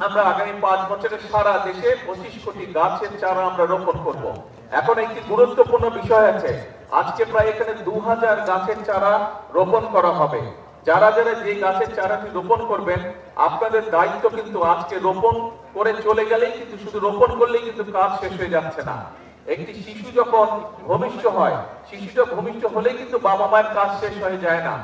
আমরা আগামী 5 বছরে সারা দেশে 25 কোটি গাছের চারা আমরা রোপণ করব। এখন একটি গুরুত্বপূর্ণ বিষয় আছে, আজকে প্রায় এখানে 2000 গাছের চারা রোপণ করা হবে। যারা যারা যে গাছের চারাটি রোপণ করবেন, আপনাদের দায়িত্ব কিন্তু আজকে রোপণ করে চলে গেলেই কিন্তু শুধু রোপণ করলেই কিন্তু কাজ শেষ হয়ে যাচ্ছে না। একটি শিশু যখন ভূমিষ্ঠ হয়, শিশুটা ভূমিষ্ঠ হলেই কিন্তু বাবা মায়ের কাজ শেষ হয়ে যায় না,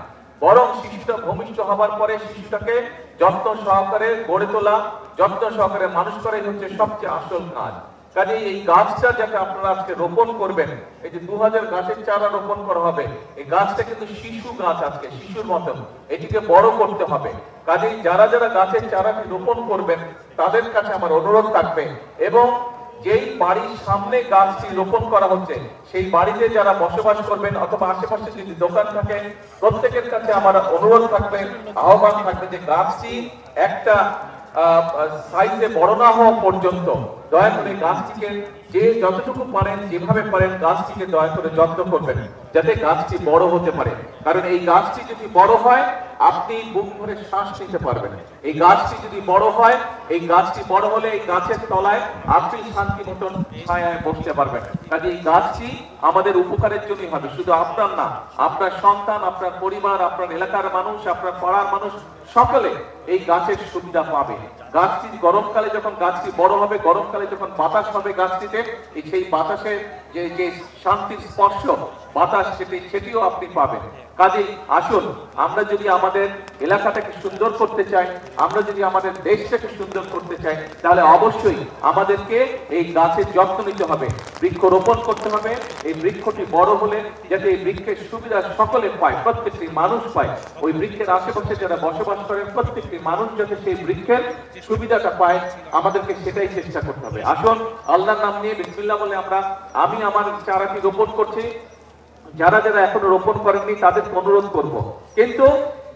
বরং শিশুটা ভূমিষ্ঠ হবার পরে শিশুটাকে যত্ন সহকারে গড়ে তোলা, যত্ন সহকারে মানুষ করাই হচ্ছে সবচেয়ে আসল কাজ। কাজে এই গাছটা যাকে আপনারা আজকে রোপণ করবেন, এই যে 2000 গাছের চারা রোপণ করা হবে, এই গাছটা কিন্তু শিশু গাছ, আজকে শিশুর মতন এটিকে বড় করতে হবে। কাজেই যারা যারা গাছের চারাটি রোপণ করবেন তাদের কাছে আমার অনুরোধ থাকবে, এবং যেই বাড়ির সামনে গাছটি রোপণ করা হচ্ছে সেই বাড়িতে যারা বসবাস করবেন অথবা আশেপাশে যদি দোকান থাকে, প্রত্যেকের কাছে আমার অনুরোধ থাকবে, আহ্বান থাকবে যে গাছটি একটা সাইজে বড় না হওয়া পর্যন্ত দয়া করে গাছটিকে যে যতটুকু পারেন যেভাবে পারেন গাছটিকে দয়া করে যত্ন করবেন যাতে গাছটি বড় হতে পারে। কারণ এই গাছটি যদি বড় হয় আপনি বুক ভরে শ্বাস নিতে পারবেন। এই গাছটি যদি বড় হয়, এই গাছটি বড় হলে এই গাছের তলায় আপনি শান্তি মতন ছায়ায় বসতে পারবেন। কাজে এই গাছটি আমাদের উপকারের জন্যই হবে, শুধু আপনার না, আপনার সন্তান, আপনার পরিবার, আপনার এলাকার মানুষ, আপনার পাড়ার মানুষ সকলে এই গাছের সুবিধা পাবে। গাছটি গরমকালে যখন গাছটি বড় হবে, গরমকালে যখন বাতাস হবে গাছটিতে, সেই বাতাসের যে শান্তির স্পর্শ বাতাস সেটিও আপনি পাবেন। কাজেই আসুন আমরা যদি আমাদের এলাকাটাকে সুন্দর করতে চাই, আমরা যদি আমাদের দেশটাকে সুন্দর করতে চাই, তাহলে অবশ্যই আমাদেরকে এই গাছের যত্ন নিতে হবে, বৃক্ষরোপণ করতে হবে। এই বৃক্ষটি বড় হলে যাতে এই বৃক্ষের সুবিধা সকলে পায়, প্রত্যেকটি মানুষ পায়, ওই বৃক্ষের আশেপাশে যারা বসবাস করেন প্রত্যেকটি মানুষ যাতে সেই বৃক্ষের সুবিধাটা পায়, আমাদেরকে সেটাই চেষ্টা করতে হবে। আসুন আল্লাহর নাম নিয়ে বিসমিল্লাহ বলে আমি আমার চারাটি রোপণ করছি। যারা যারা এখনো রোপণ করেননি তাদের অনুরোধ করব, কিন্তু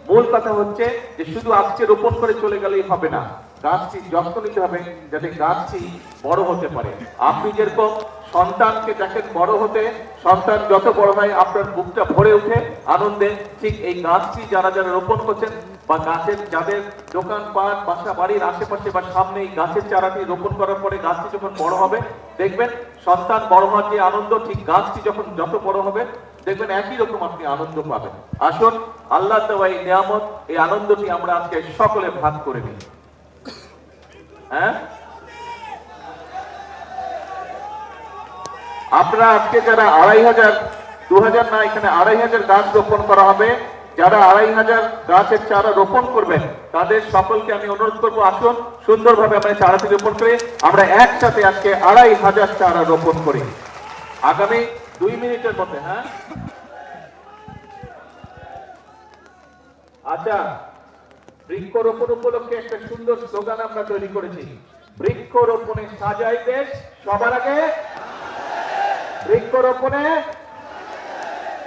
মূল কথা হচ্ছে যে শুধু আজকে রোপণ করে চলে গেলেই হবে না, গাছটি যত্ন নিতে হবে যাতে গাছটি বড় হতে পারে। আপনি যেরকম সন্তানকে দেখেন বড় হতে, সন্তান যত বড় হয় আপনার বুকটা ভরে ওঠে আনন্দে, ঠিক এই গাছটি যারা যারা রোপণ করছেন বা গাছের যাদের দোকানপাট, বাসা বাড়ির আশেপাশে বা সামনে এই গাছের চারাটি রোপণ করার পরে গাছটি যখন বড় হবে, দেখবেন সন্তান বড় হওয়ার যে আনন্দ, ঠিক গাছটি যখন যত বড় হবে দেখবেন একই রকম আপনি আনন্দ পাবেন। আসুন আল্লাহ দেওয়া এই নিয়ামত, এই আনন্দটি আমরা আজকে সকলে ভাগ করে নিই। হ্যাঁ, আপনারা আজকে যারা 2500, 2000 না, এখানে 2500 গাছ রোপণ করা হবে, যারা 2500 গাছের চারা রোপণ করবেন তাদের সকলকে আমি অনুরোধ করবো, আসুন সুন্দরভাবে আমরা চারাটি রোপণ করে আমরা একসাথে আজকে 2500 চারা রোপণ করি আগামী 2 মিনিটের মধ্যে। হ্যাঁ, আচ্ছা, বৃক্ষরোপণ উপলক্ষে একটা সুন্দর স্লোগান আমরা তৈরি করেছি, বৃক্ষরোপণে সাজাই দেশ সবার আগে, বৃক্ষরোপণে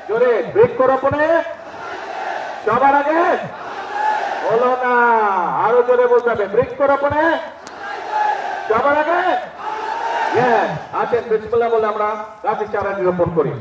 জোরে, বৃক্ষরোপণে সবার আগে, বলো না, আরো জোরে বলতে হবে, বৃক্ষরোপণে সবার আগে। আসেন বিসমিল্লাহ বলে আমরা গাছের চারাটি রোপণ করি।